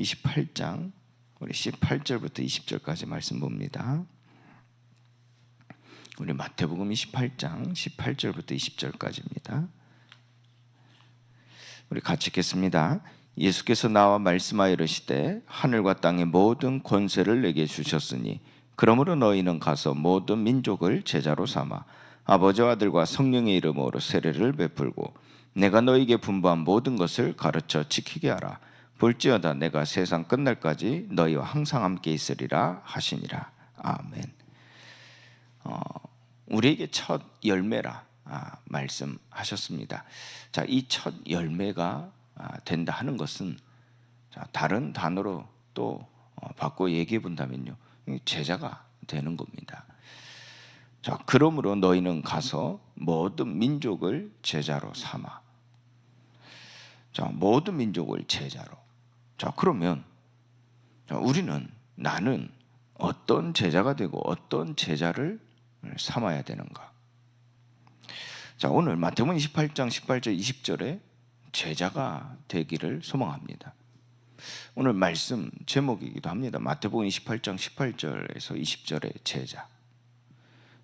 28장 우리 18절부터 20절까지 말씀 봅니다. 우리 마태복음 28장 18절부터 20절까지입니다. 우리 같이 읽겠습니다. 예수께서 나와 말씀하여 이르시되 하늘과 땅의 모든 권세를 내게 주셨으니 그러므로 너희는 가서 모든 민족을 제자로 삼아 아버지와 아들과 성령의 이름으로 세례를 베풀고 내가 너희에게 분부한 모든 것을 가르쳐 지키게 하라. 볼지어다 내가 세상 끝날까지 너희와 항상 함께 있으리라 하시니라. 아멘. 우리에게 첫 열매라 말씀하셨습니다. 자, 이 첫 열매가 된다 하는 것은 다른 단어로 또 바꿔 얘기해 본다면요, 제자가 되는 겁니다. 자, 그러므로 너희는 가서 모든 민족을 제자로 삼아. 자, 모든 민족을 제자로. 자, 그러면 나는 어떤 제자가 되고 어떤 제자를 삼아야 되는가? 자, 오늘 마태복음 28장 18절 20절에 제자가 되기를 소망합니다. 오늘 말씀 제목이기도 합니다. 마태복음 28장 18절에서 20절의 제자.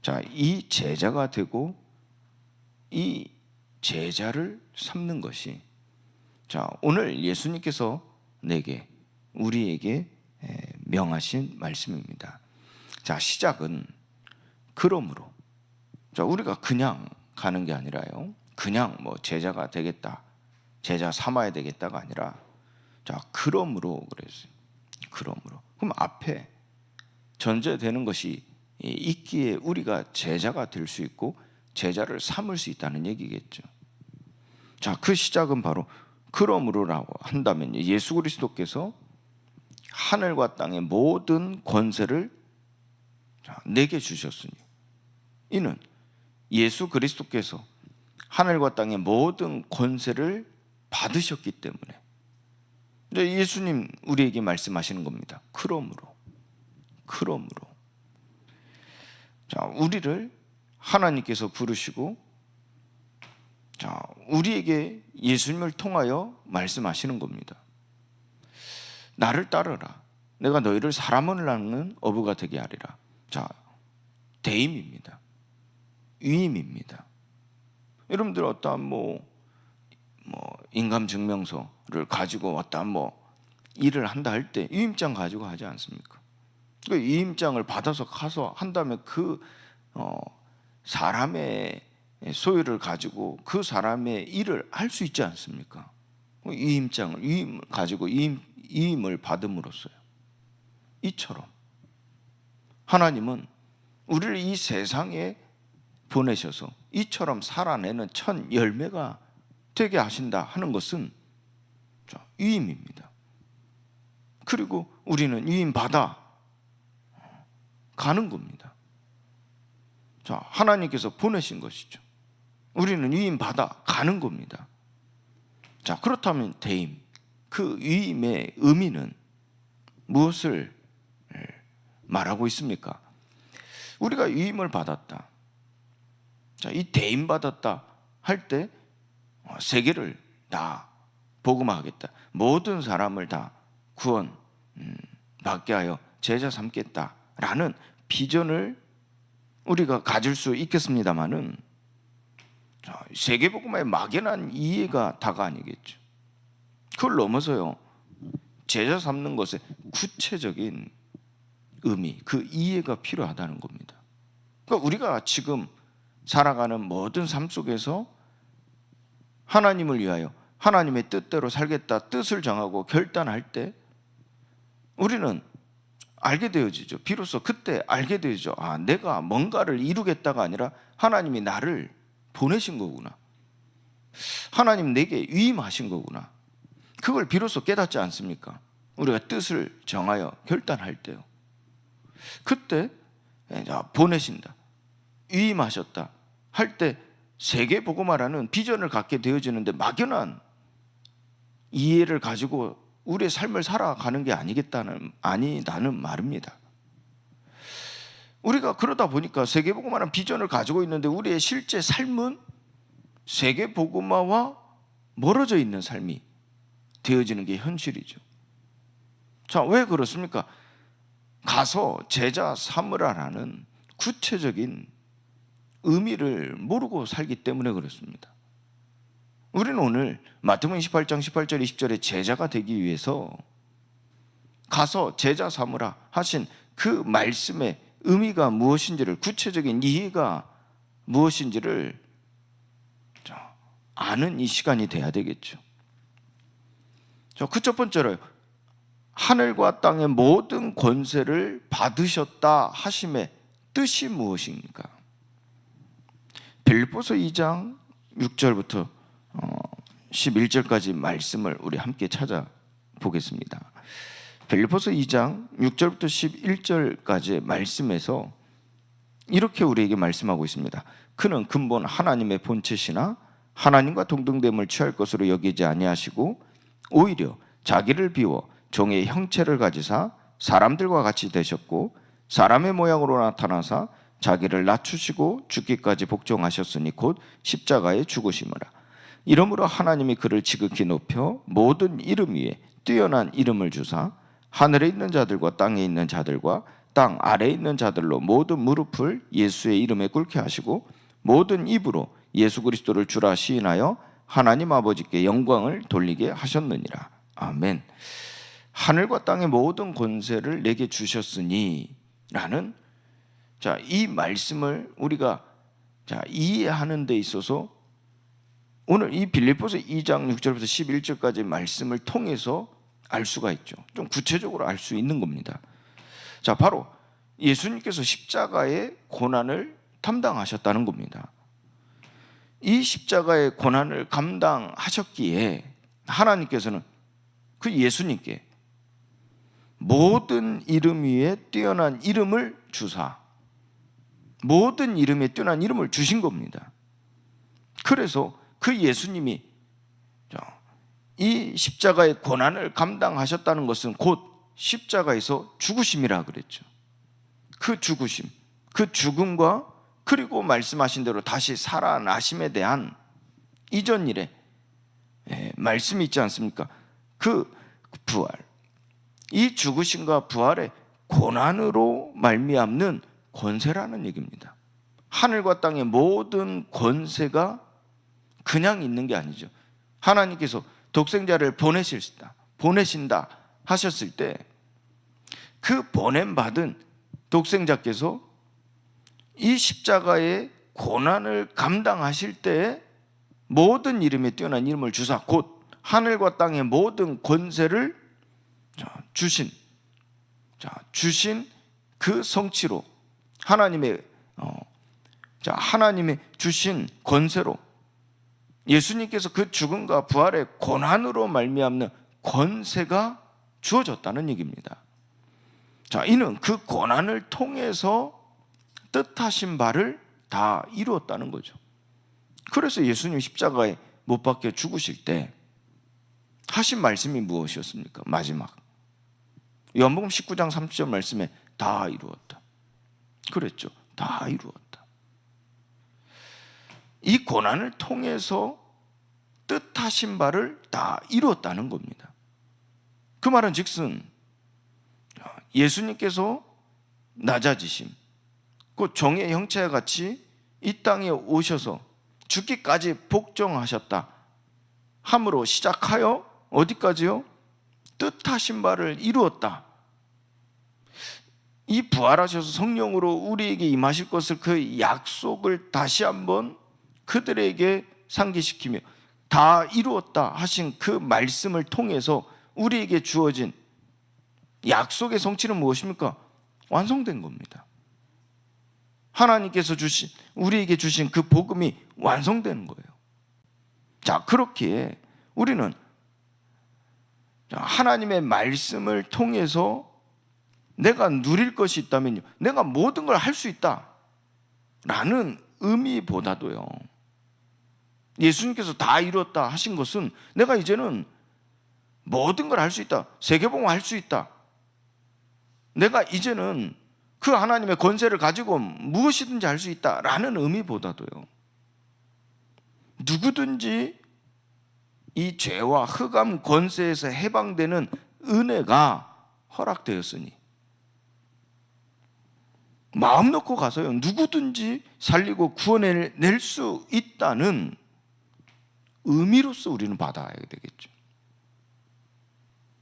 자, 이 제자가 되고 이 제자를 삼는 것이, 자, 오늘 예수님께서 우리에게 명하신 말씀입니다. 자, 시작은 그러므로. 자, 우리가 그냥 가는 게 아니라요, 그냥 뭐 제자가 되겠다, 제자 삼아야 되겠다가 아니라, 자, 그러므로 그랬어요. 그러므로. 그럼 앞에 전제되는 것이 있기에 우리가 제자가 될 수 있고 제자를 삼을 수 있다는 얘기겠죠. 자, 그 시작은 바로 그러므로라고 한다면 예수 그리스도께서 하늘과 땅의 모든 권세를 내게 주셨으니, 이는 예수 그리스도께서 하늘과 땅의 모든 권세를 받으셨기 때문에 예수님 우리에게 말씀하시는 겁니다. 그러므로. 자, 우리를 하나님께서 부르시고, 자, 우리에게 예수님을 통하여 말씀하시는 겁니다. 나를 따르라. 내가 너희를 사람을 낳는 어부가 되게 하리라. 자, 대임입니다. 위임입니다. 여러분들 어떠한 인감증명서를 가지고 어떠한 일을 한다 할 때 위임장 가지고 하지 않습니까? 그 위임장을 받아서 가서 한다면 그 사람의 소유를 가지고 그 사람의 일을 할 수 있지 않습니까? 위임을 가지고 위임을 받음으로써요. 이처럼 하나님은 우리를 이 세상에 보내셔서 이처럼 살아내는 첫 열매가 되게 하신다 하는 것은 위임입니다. 그리고 우리는 위임 받아 가는 겁니다. 자, 하나님께서 보내신 것이죠. 우리는 위임 받아 가는 겁니다. 자, 그렇다면 대임, 그 위임의 의미는 무엇을 말하고 있습니까? 우리가 위임을 받았다. 자, 이 대임 받았다 할 때 세계를 다 복음화하겠다, 모든 사람을 다 구원 받게 하여 제자 삼겠다라는 비전을 우리가 가질 수 있겠습니다만은, 세계 복음화의 막연한 이해가 다가 아니겠죠. 그걸 넘어서요, 제자 삼는 것에 구체적인 의미, 그 이해가 필요하다는 겁니다. 그러니까 우리가 지금 살아가는 모든 삶 속에서 하나님을 위하여 하나님의 뜻대로 살겠다 뜻을 정하고 결단할 때 우리는 알게 되어지죠. 비로소 그때 알게 되죠. 내가 뭔가를 이루겠다가 아니라 하나님이 나를 보내신 거구나, 하나님 내게 위임하신 거구나. 그걸 비로소 깨닫지 않습니까? 우리가 뜻을 정하여 결단할 때요. 그때 보내신다, 위임하셨다 할 때 세계 복음화라는 비전을 갖게 되어지는데, 막연한 이해를 가지고 우리의 삶을 살아가는 게 아니다는 말입니다. 우리가 그러다 보니까 세계 복음화라는 비전을 가지고 있는데 우리의 실제 삶은 세계 복음화와 멀어져 있는 삶이 되어지는 게 현실이죠. 자, 왜 그렇습니까? 가서 제자 삼으라라는 구체적인 의미를 모르고 살기 때문에 그렇습니다. 우리는 오늘 마태복음 28장 18절 20절에 제자가 되기 위해서 가서 제자 삼으라 하신 그 말씀의 의미가 무엇인지를, 구체적인 이해가 무엇인지를 아는 이 시간이 돼야 되겠죠. 그 첫 번째로 하늘과 땅의 모든 권세를 받으셨다 하심의 뜻이 무엇입니까? 빌립보서 2장 6절부터 11절까지 말씀을 우리 함께 찾아보겠습니다. 빌립보서 2장 6절부터 11절까지의 말씀에서 이렇게 우리에게 말씀하고 있습니다. 그는 근본 하나님의 본체시나 하나님과 동등됨을 취할 것으로 여기지 아니하시고 오히려 자기를 비워 종의 형체를 가지사 사람들과 같이 되셨고 사람의 모양으로 나타나사 자기를 낮추시고 죽기까지 복종하셨으니 곧 십자가에 죽으심이라. 이러므로 하나님이 그를 지극히 높여 모든 이름 위에 뛰어난 이름을 주사 하늘에 있는 자들과 땅에 있는 자들과 땅 아래에 있는 자들로 모든 무릎을 예수의 이름에 꿇게 하시고 모든 입으로 예수 그리스도를 주라 시인하여 하나님 아버지께 영광을 돌리게 하셨느니라. 아멘. 하늘과 땅의 모든 권세를 내게 주셨으니 라는 이 말씀을 우리가 이해하는 데 있어서 오늘 이 빌립보서 2장 6절부터 11절까지 말씀을 통해서 알 수가 있죠. 좀 구체적으로 알 수 있는 겁니다. 바로 예수님께서 십자가의 고난을 담당하셨다는 겁니다. 이 십자가의 고난을 감당하셨기에 하나님께서는 그 예수님께 모든 이름 위에 뛰어난 이름을 주사 모든 이름에 뛰어난 이름을 주신 겁니다. 그래서 그 예수님이 이 십자가의 고난을 감당하셨다는 것은 곧 십자가에서 죽으심이라 그랬죠. 그 죽으심, 그 죽음과 그리고 말씀하신 대로 다시 살아나심에 대한 이전 일에 말씀이 있지 않습니까? 그 부활, 이 죽으심과 부활의 고난으로 말미암는 권세라는 얘기입니다. 하늘과 땅의 모든 권세가 그냥 있는 게 아니죠. 하나님께서 독생자를 보내신다 하셨을 때 그 보냄받은 독생자께서 이 십자가의 고난을 감당하실 때 모든 이름에 뛰어난 이름을 주사 곧 하늘과 땅의 모든 권세를 주신 그 성취로 하나님의 주신 권세로 예수님께서 그 죽음과 부활의 고난으로 말미암는 권세가 주어졌다는 얘기입니다. 이는 그 고난을 통해서 뜻하신 바를 다 이루었다는 거죠. 그래서 예수님 십자가에 못 박혀 죽으실 때 하신 말씀이 무엇이었습니까? 마지막 요한복음 19장 30절 말씀에 다 이루었다 그랬죠. 다 이루었다. 이 고난을 통해서 뜻하신 바를 다 이루었다는 겁니다. 그 말은 즉슨 예수님께서 낮아지심, 그 종의 형체와 같이 이 땅에 오셔서 죽기까지 복종하셨다 함으로 시작하여 어디까지요? 뜻하신 바를 이루었다. 이 부활하셔서 성령으로 우리에게 임하실 것을 그 약속을 다시 한번 그들에게 상기시키며 다 이루었다 하신 그 말씀을 통해서 우리에게 주어진 약속의 성취는 무엇입니까? 완성된 겁니다. 하나님께서 우리에게 주신 그 복음이 완성되는 거예요. 그렇기에 우리는 하나님의 말씀을 통해서 내가 누릴 것이 있다면요, 내가 모든 걸 할 수 있다 라는 의미보다도요, 예수님께서 다 이루었다 하신 것은 내가 이제는 모든 걸 할 수 있다, 세계복음을 할 수 있다, 내가 이제는 그 하나님의 권세를 가지고 무엇이든지 할 수 있다 라는 의미보다도요, 누구든지 이 죄와 흑암 권세에서 해방되는 은혜가 허락되었으니. 마음 놓고 가서요, 누구든지 살리고 구원해낼 수 있다는 의미로서 우리는 받아야 되겠죠.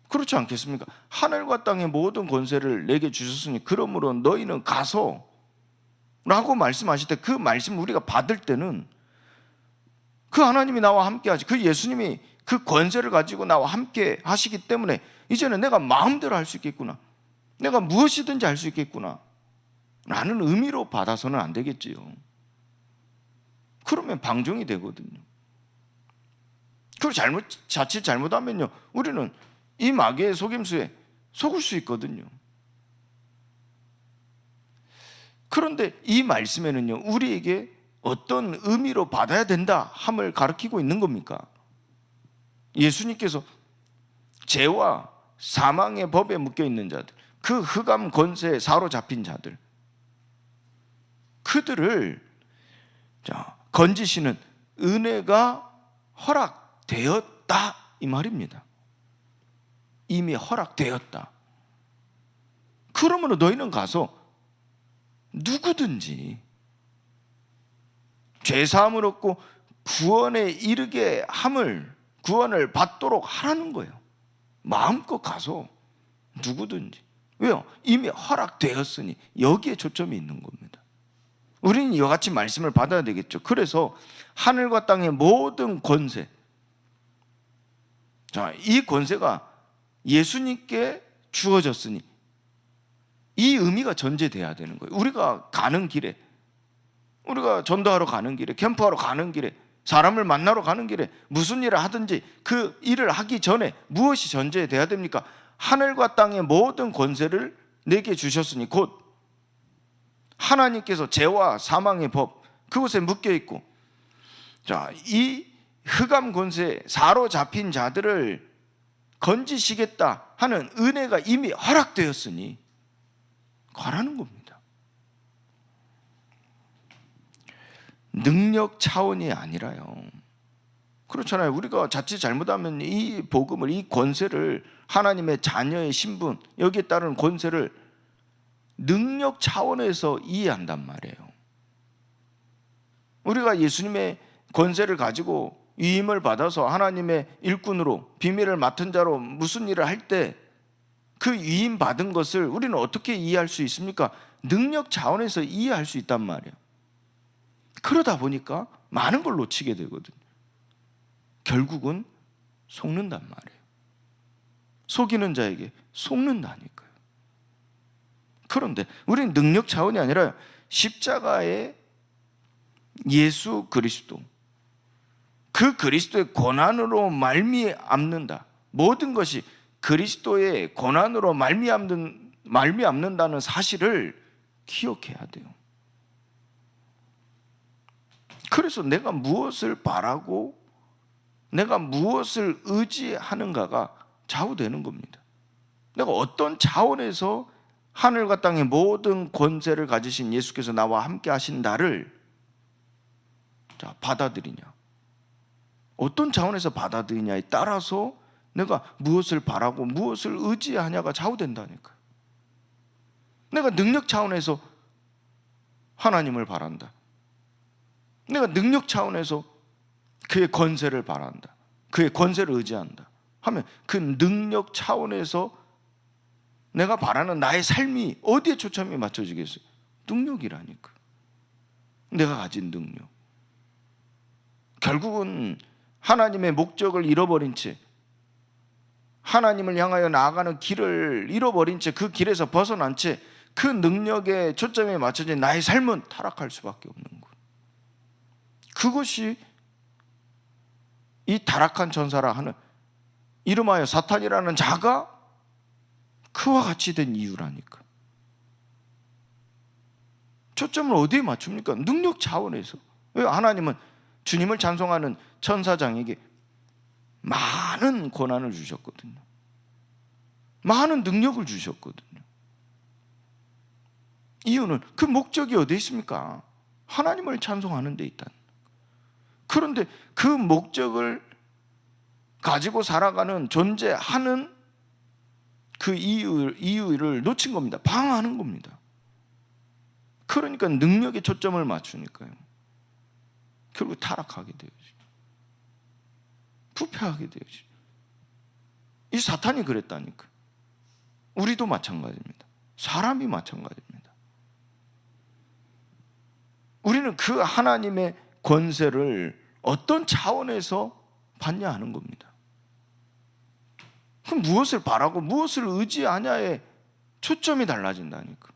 그렇지 않겠습니까? 하늘과 땅의 모든 권세를 내게 주셨으니 그러므로 너희는 가서 라고 말씀하실 때, 그 말씀 우리가 받을 때는 그 하나님이 나와 함께 하지, 그 예수님이 그 권세를 가지고 나와 함께 하시기 때문에 이제는 내가 마음대로 할 수 있겠구나, 내가 무엇이든지 할 수 있겠구나 라는 의미로 받아서는 안 되겠지요. 그러면 방종이 되거든요. 그리고 자칫 잘못하면요, 우리는 이 마귀의 속임수에 속을 수 있거든요. 그런데 이 말씀에는요, 우리에게 어떤 의미로 받아야 된다 함을 가르치고 있는 겁니까? 예수님께서 죄와 사망의 법에 묶여 있는 자들, 그 흑암 권세에 사로잡힌 자들, 그들을 건지시는 은혜가 허락되었다 이 말입니다. 이미 허락되었다. 그러므로 너희는 가서 누구든지 죄사함을 얻고 구원에 이르게 함을, 구원을 받도록 하라는 거예요. 마음껏 가서 누구든지. 왜요? 이미 허락되었으니. 여기에 초점이 있는 겁니다. 우리는 이와 같이 말씀을 받아야 되겠죠. 그래서 하늘과 땅의 모든 권세, 이 권세가 예수님께 주어졌으니 이 의미가 전제돼야 되는 거예요. 우리가 가는 길에, 우리가 전도하러 가는 길에, 캠프하러 가는 길에, 사람을 만나러 가는 길에 무슨 일을 하든지 그 일을 하기 전에 무엇이 전제돼야 됩니까? 하늘과 땅의 모든 권세를 내게 주셨으니, 곧 하나님께서 죄와 사망의 법, 그곳에 묶여 있고, 이 흑암 권세에 사로잡힌 자들을 건지시겠다 하는 은혜가 이미 허락되었으니 가라는 겁니다. 능력 차원이 아니라요. 그렇잖아요. 우리가 자칫 잘못하면 이 복음을, 이 권세를, 하나님의 자녀의 신분, 여기에 따른 권세를 능력 차원에서 이해한단 말이에요. 우리가 예수님의 권세를 가지고 위임을 받아서 하나님의 일꾼으로, 비밀을 맡은 자로 무슨 일을 할 때 그 위임 받은 것을 우리는 어떻게 이해할 수 있습니까? 능력 차원에서 이해할 수 있단 말이에요. 그러다 보니까 많은 걸 놓치게 되거든요. 결국은 속는단 말이에요. 속이는 자에게 속는다니까요. 그런데 우리는 능력 차원이 아니라 십자가의 예수 그리스도, 그 그리스도의 고난으로 말미암는다. 모든 것이 그리스도의 고난으로 말미암는다는 사실을 기억해야 돼요. 그래서 내가 무엇을 바라고 내가 무엇을 의지하는가가 좌우되는 겁니다. 내가 어떤 차원에서 하늘과 땅의 모든 권세를 가지신 예수께서 나와 함께 하신 나를 받아들이냐, 어떤 차원에서 받아들이냐에 따라서 내가 무엇을 바라고 무엇을 의지하냐가 좌우된다니까요. 내가 능력 차원에서 하나님을 바란다, 내가 능력 차원에서 그의 권세를 바란다, 그의 권세를 의지한다 하면 그 능력 차원에서 내가 바라는 나의 삶이 어디에 초점이 맞춰지겠어요? 능력이라니까. 내가 가진 능력. 결국은 하나님의 목적을 잃어버린 채, 하나님을 향하여 나아가는 길을 잃어버린 채, 그 길에서 벗어난 채 그 능력에 초점이 맞춰진 나의 삶은 타락할 수밖에 없는 것. 그것이 이 타락한 천사라 하는, 이름하여 사탄이라는 자가 그와 같이 된 이유라니까. 초점을 어디에 맞춥니까? 능력 차원에서. 왜? 하나님은 주님을 찬송하는 천사장에게 많은 고난을 주셨거든요. 많은 능력을 주셨거든요. 이유는 그 목적이 어디에 있습니까? 하나님을 찬송하는 데 있다. 그런데 그 목적을 가지고 살아가는, 존재하는 그 이유를 놓친 겁니다. 방황하는 겁니다. 그러니까 능력에 초점을 맞추니까요. 결국 타락하게 되어지. 부패하게 되어지. 이 사탄이 그랬다니까. 우리도 마찬가지입니다. 사람이 마찬가지입니다. 우리는 그 하나님의 권세를 어떤 차원에서 받냐 하는 겁니다. 그럼 무엇을 바라고 무엇을 의지하냐에 초점이 달라진다니까.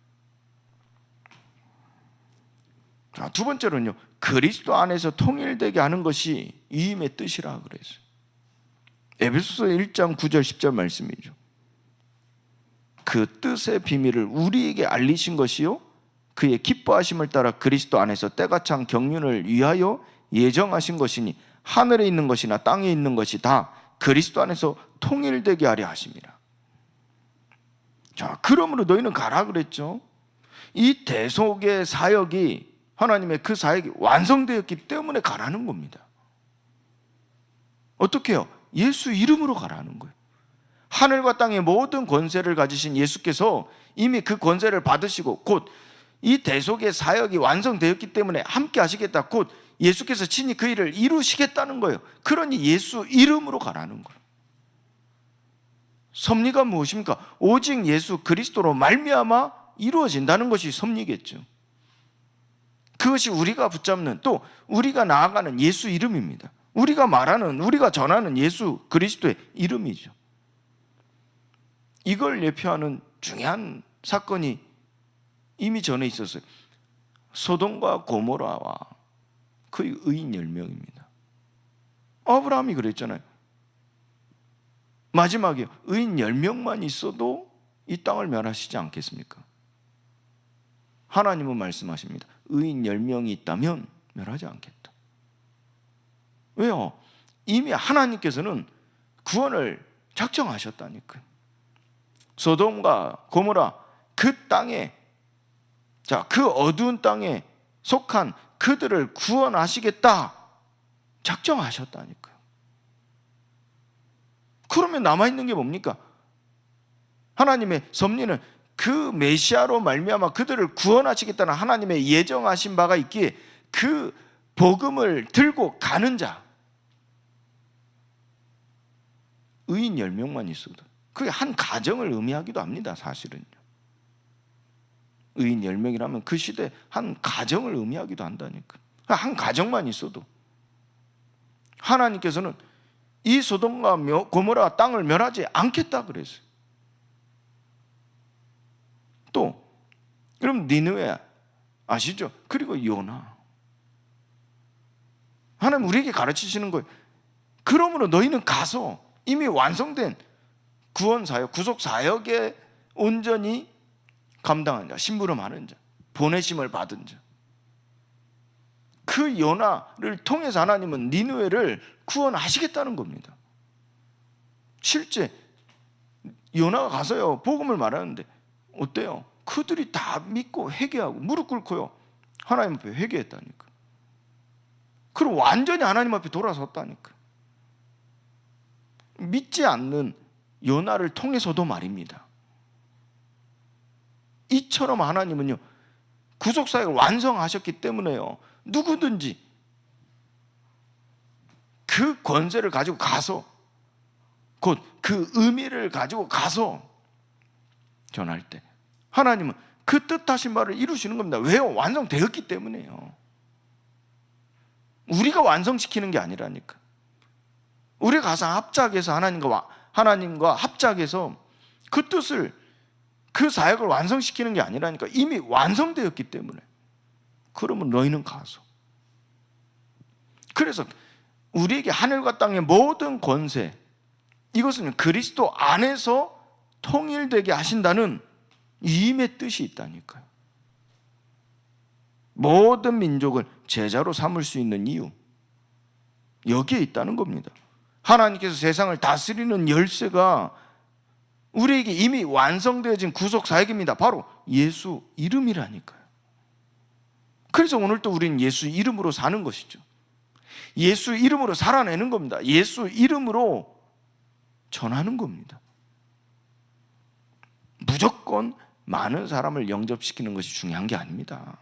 자, 두 번째로는요, 그리스도 안에서 통일되게 하는 것이 위임의 뜻이라 그랬어요. 에베소서 1장 9절 10절 말씀이죠. 그 뜻의 비밀을 우리에게 알리신 것이요 그의 기뻐하심을 따라 그리스도 안에서 때가 찬 경륜을 위하여 예정하신 것이니 하늘에 있는 것이나 땅에 있는 것이 다 그리스도 안에서 통일되게 하려 하심이라. 자, 그러므로 너희는 가라 그랬죠. 이 대속의 사역이, 하나님의 그 사역이 완성되었기 때문에 가라는 겁니다. 어떻게 해요? 예수 이름으로 가라는 거예요. 하늘과 땅의 모든 권세를 가지신 예수께서 이미 그 권세를 받으시고 곧 이 대속의 사역이 완성되었기 때문에 함께 하시겠다, 곧 예수께서 친히 그 일을 이루시겠다는 거예요. 그러니 예수 이름으로 가라는 거예요. 섭리가 무엇입니까? 오직 예수 그리스도로 말미암아 이루어진다는 것이 섭리겠죠. 그것이 우리가 붙잡는, 또 우리가 나아가는 예수 이름입니다. 우리가 말하는, 우리가 전하는 예수 그리스도의 이름이죠. 이걸 예표하는 중요한 사건이 이미 전에 있었어요. 소돔과 고모라와 그의 의인 10명입니다. 아브라함이 그랬잖아요. 마지막에 의인 10명만 있어도 이 땅을 멸하시지 않겠습니까? 하나님은 말씀하십니다. 의인 10명이 있다면 멸하지 않겠다. 왜요? 이미 하나님께서는 구원을 작정하셨다니까요. 소돔과 고모라 그 땅에, 자, 그 어두운 땅에 속한 그들을 구원하시겠다 작정하셨다니까요. 그러면 남아있는 게 뭡니까? 하나님의 섭리는 그 메시아로 말미암아 그들을 구원하시겠다는 하나님의 예정하신 바가 있기에 그 복음을 들고 가는 자, 의인 10명만 있어도 그게 한 가정을 의미하기도 합니다. 사실은요. 의인 10명이라면 그 시대 한 가정을 의미하기도 한다니까. 한 가정만 있어도 하나님께서는 이 소돔과 고모라 땅을 멸하지 않겠다 그랬어요. 또 그럼 니느웨 아시죠? 그리고 요나. 하나님 우리에게 가르치시는 거예요. 그러므로 너희는 가서 이미 완성된 구원사역, 구속사역에 온전히 감당한 자, 심부름하는 자, 보내심을 받은 자, 그 요나를 통해서 하나님은 니느웨를 구원하시겠다는 겁니다. 실제 요나가 가서요 복음을 말하는데 어때요? 그들이 다 믿고 회개하고 무릎 꿇고요 하나님 앞에 회개했다니까. 그리고 완전히 하나님 앞에 돌아섰다니까. 믿지 않는 요나를 통해서도 말입니다. 이처럼 하나님은요 구속사역을 완성하셨기 때문에요 누구든지 그 권세를 가지고 가서, 곧 그 의미를 가지고 가서 전할 때 하나님은 그 뜻하신 바를 이루시는 겁니다. 왜요? 완성되었기 때문에요. 우리가 완성시키는 게 아니라니까. 우리가 가서 합작해서 하나님과 합작해서 그 뜻을, 그 사역을 완성시키는 게 아니라니까. 이미 완성되었기 때문에. 그러면 너희는 가서. 그래서 우리에게 하늘과 땅의 모든 권세, 이것은 그리스도 안에서 통일되게 하신다는 위임의 뜻이 있다니까요. 모든 민족을 제자로 삼을 수 있는 이유, 여기에 있다는 겁니다. 하나님께서 세상을 다스리는 열쇠가 우리에게 이미 완성되어진 구속 사역입니다. 바로 예수 이름이라니까요. 그래서 오늘도 우리는 예수 이름으로 사는 것이죠. 예수 이름으로 살아내는 겁니다. 예수 이름으로 전하는 겁니다. 무조건 많은 사람을 영접시키는 것이 중요한 게 아닙니다.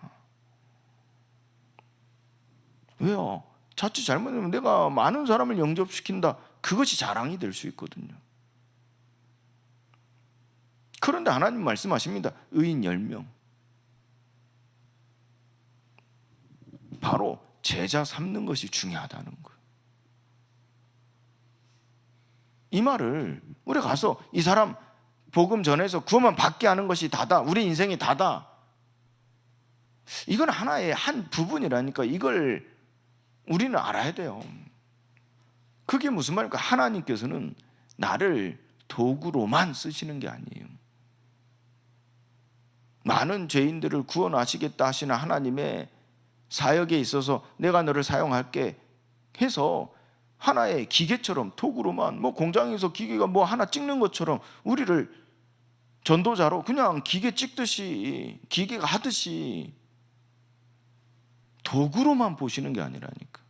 왜요? 자칫 잘못하면 내가 많은 사람을 영접시킨다, 그것이 자랑이 될 수 있거든요. 그런데 하나님 말씀하십니다. 의인 10명. 바로 제자 삼는 것이 중요하다는 거예요. 이 말을 우리가 가서 이 사람 복음 전해서 구원만 받게 하는 것이 다다, 우리 인생이 다다, 이건 하나의 한 부분이라니까. 이걸 우리는 알아야 돼요. 그게 무슨 말입니까? 하나님께서는 나를 도구로만 쓰시는 게 아니에요. 많은 죄인들을 구원하시겠다 하시는 하나님의 사역에 있어서 내가 너를 사용할게 해서 하나의 기계처럼 도구로만, 공장에서 기계가 하나 찍는 것처럼 우리를 전도자로 그냥 기계 찍듯이, 기계가 하듯이 도구로만 보시는 게 아니라니까.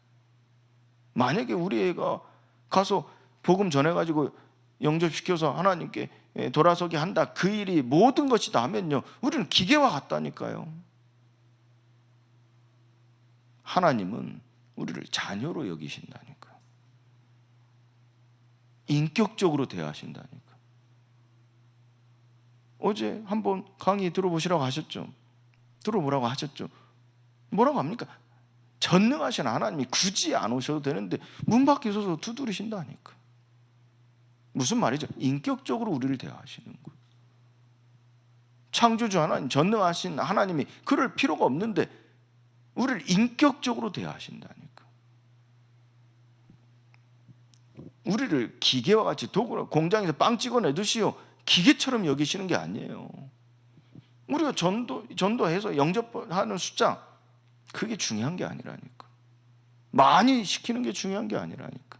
만약에 우리 애가 가서 복음 전해가지고 영접시켜서 하나님께 돌아서게 한다, 그 일이 모든 것이다 하면요, 우리는 기계와 같다니까요. 하나님은 우리를 자녀로 여기신다니까요. 인격적으로 대하신다니까요. 어제 한번 강의 들어보시라고 하셨죠? 들어보라고 하셨죠? 뭐라고 합니까? 전능하신 하나님이 굳이 안 오셔도 되는데 문 밖에 서서 두드리신다니까. 무슨 말이죠? 인격적으로 우리를 대하시는 거예요. 창조주 하나님, 전능하신 하나님이 그럴 필요가 없는데 우리를 인격적으로 대하신다니까. 우리를 기계와 같이 도구로, 공장에서 빵 찍어내듯이요, 기계처럼 여기시는 게 아니에요. 우리가 전도해서 영접하는 숫자, 그게 중요한 게 아니라니까. 많이 시키는 게 중요한 게 아니라니까.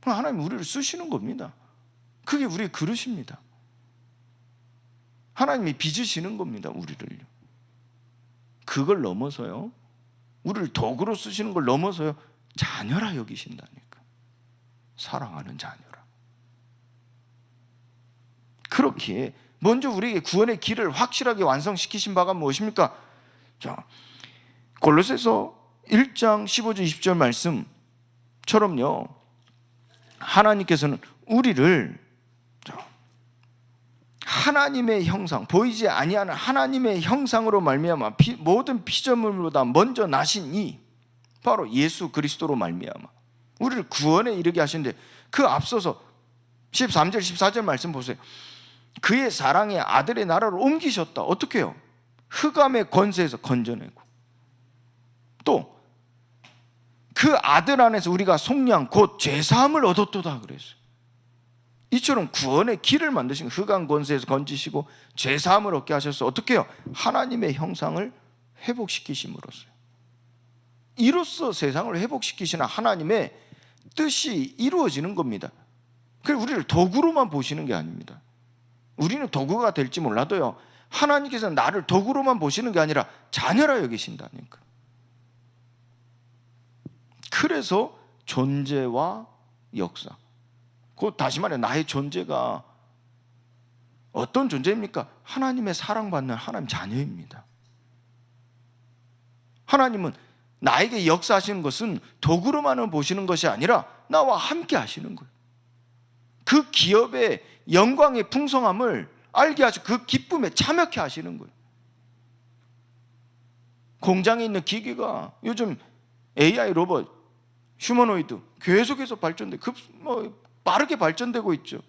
하나님 우리를 쓰시는 겁니다. 그게 우리의 그릇입니다. 하나님이 빚으시는 겁니다, 우리를요. 그걸 넘어서요, 우리를 도구로 쓰시는 걸 넘어서요, 자녀라 여기신다니까. 사랑하는 자녀라. 그렇게 먼저 우리에게 구원의 길을 확실하게 완성시키신 바가 무엇입니까? 자, 골로새서 1장 15절 20절 말씀처럼요, 하나님께서는 우리를 하나님의 형상, 보이지 아니하는 하나님의 형상으로 말미암아 모든 피조물보다 먼저 나신 이 바로 예수 그리스도로 말미암아 우리를 구원에 이르게 하시는데, 그 앞서서 13절 14절 말씀 보세요. 그의 사랑의 아들의 나라로 옮기셨다. 어떻게 해요? 흑암의 권세에서 건져내고, 또 그 아들 안에서 우리가 속량 곧 죄사함을 얻었도다 그랬어요. 이처럼 구원의 길을 만드신, 흑암 권세에서 건지시고 죄사함을 얻게 하셔서 어떻게 해요? 하나님의 형상을 회복시키심으로써요. 이로써 세상을 회복시키시는 하나님의 뜻이 이루어지는 겁니다. 그래서 우리를 도구로만 보시는 게 아닙니다. 우리는 도구가 될지 몰라도요, 하나님께서는 나를 도구로만 보시는 게 아니라 자녀라 여기신다니까. 그래서 존재와 역사, 곧 다시 말해 나의 존재가 어떤 존재입니까? 하나님의 사랑받는 하나님 자녀입니다. 하나님은 나에게 역사하시는 것은 도구로만 보시는 것이 아니라 나와 함께 하시는 거예요. 그 기업의 영광의 풍성함을 알게 하시고 그 기쁨에 참여케 하시는 거예요. 공장에 있는 기계가 요즘 AI 로봇, 휴머노이드 계속해서 빠르게 발전되고 있죠.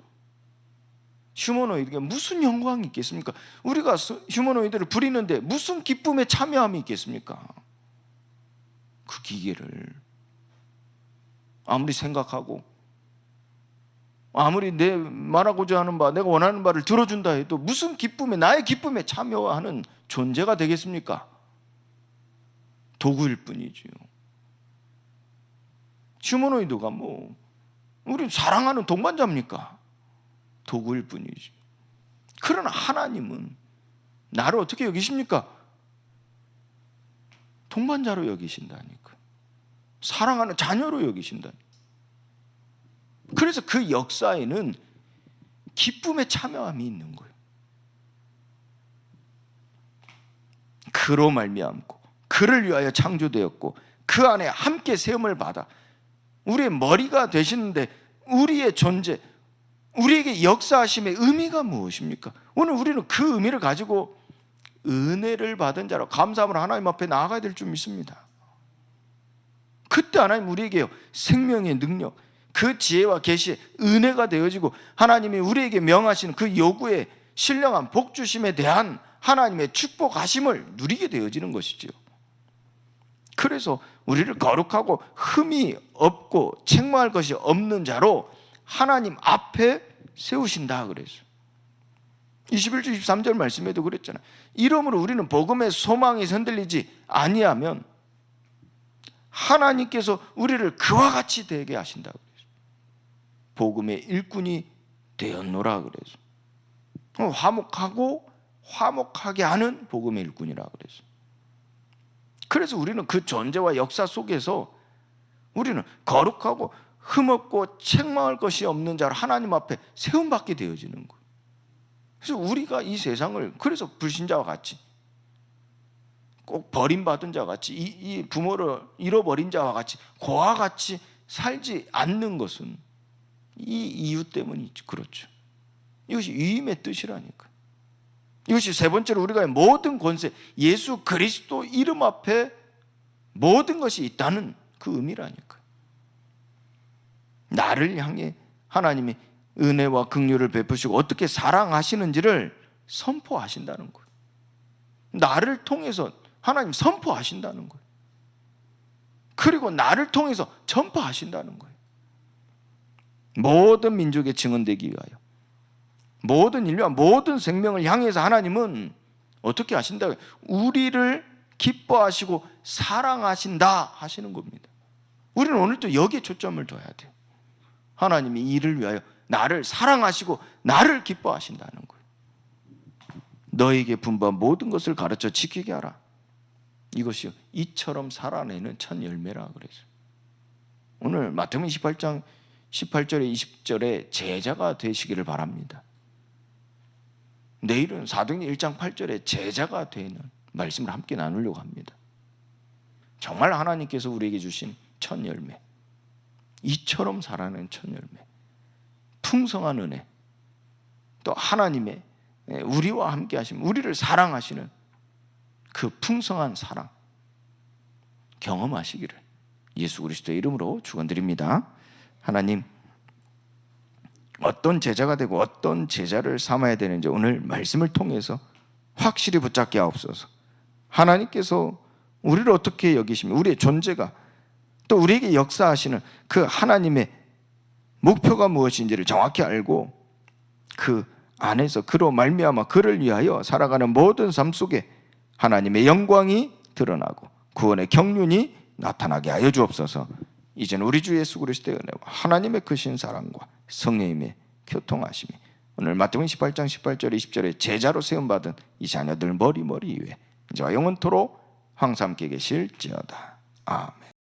휴머노이드가 무슨 영광이 있겠습니까? 우리가 휴머노이드를 부리는데 무슨 기쁨에 참여함이 있겠습니까? 그 기계를 아무리 생각하고 아무리 내 말하고자 하는 바, 내가 원하는 바를 들어준다 해도 무슨 기쁨에, 나의 기쁨에 참여하는 존재가 되겠습니까? 도구일 뿐이지요. 휴머노이드가 우리 사랑하는 동반자입니까? 도구일 뿐이지. 그러나 하나님은 나를 어떻게 여기십니까? 동반자로 여기신다니까. 사랑하는 자녀로 여기신다니까. 그래서 그 역사에는 기쁨에 참여함이 있는 거예요. 그로 말미암고 그를 위하여 창조되었고 그 안에 함께 세움을 받아 우리의 머리가 되시는데 우리의 존재, 우리에게 역사하심의 의미가 무엇입니까? 오늘 우리는 그 의미를 가지고 은혜를 받은 자로 감사함으로 하나님 앞에 나아가야 될 줄 믿습니다. 그때 하나님 우리에게 생명의 능력, 그 지혜와 계시의 은혜가 되어지고 하나님이 우리에게 명하시는 그 요구에 신령한 복주심에 대한 하나님의 축복하심을 누리게 되어지는 것이지요. 그래서 우리를 거룩하고 흠이 없고 책망할 것이 없는 자로 하나님 앞에 세우신다 그랬어요. 21절 23절 말씀에도 그랬잖아요. 이러므로 우리는 복음의 소망이 흔들리지 아니하면 하나님께서 우리를 그와 같이 되게 하신다고 그랬어요. 복음의 일꾼이 되었노라 그래서 화목하고 화목하게 하는 복음의 일꾼이라 그랬어요. 그래서 우리는 그 존재와 역사 속에서 우리는 거룩하고 흠없고 책망할 것이 없는 자로 하나님 앞에 세움받게 되어지는 거예요. 그래서 우리가 이 세상을 그래서 불신자와 같이 꼭 버림받은 자와 같이 이 부모를 잃어버린 자와 같이 그와 같이 살지 않는 것은 이 이유 때문이죠. 그렇죠. 이것이 위임의 뜻이라니까. 이것이 세 번째로 우리가 모든 권세, 예수 그리스도 이름 앞에 모든 것이 있다는 그 의미라니까. 나를 향해 하나님이 은혜와 긍휼을 베푸시고 어떻게 사랑하시는지를 선포하신다는 거예요. 나를 통해서 하나님 선포하신다는 거예요. 그리고 나를 통해서 전파하신다는 거예요. 모든 민족에 증언되기 위하여 모든 인류와 모든 생명을 향해서 하나님은 어떻게 하신다? 우리를 기뻐하시고 사랑하신다 하시는 겁니다. 우리는 오늘도 여기에 초점을 둬야 돼요. 하나님이 이를 위하여 나를 사랑하시고 나를 기뻐하신다는 거예요. 너에게 분부한 모든 것을 가르쳐 지키게 하라. 이것이 이처럼 살아내는 첫 열매라 그래서 오늘 마태복음 28장 18절에 20절에 제자가 되시기를 바랍니다. 내일은 사도행전 1장 8절에 제자가 되는 말씀을 함께 나누려고 합니다. 정말 하나님께서 우리에게 주신 첫 열매, 이처럼 살아내는 첫 열매, 풍성한 은혜, 또 하나님의 우리와 함께 하시는, 우리를 사랑하시는 그 풍성한 사랑 경험하시기를 예수 그리스도의 이름으로 축원드립니다. 하나님, 어떤 제자가 되고 어떤 제자를 삼아야 되는지 오늘 말씀을 통해서 확실히 붙잡게 하옵소서. 하나님께서 우리를 어떻게 여기시며 우리의 존재가 또 우리에게 역사하시는 그 하나님의 목표가 무엇인지를 정확히 알고 그 안에서 그로 말미암아 그를 위하여 살아가는 모든 삶 속에 하나님의 영광이 드러나고 구원의 경륜이 나타나게 하여 주옵소서. 이제는 우리 주 예수 그리스도의 은혜와 하나님의 크신 사랑과 성령님의 교통하심이 오늘 마태복음 18장 18절 20절에 제자로 세움받은 이 자녀들 머리 위에 이제와 영원토록 항상 함께 계실지어다. 아멘.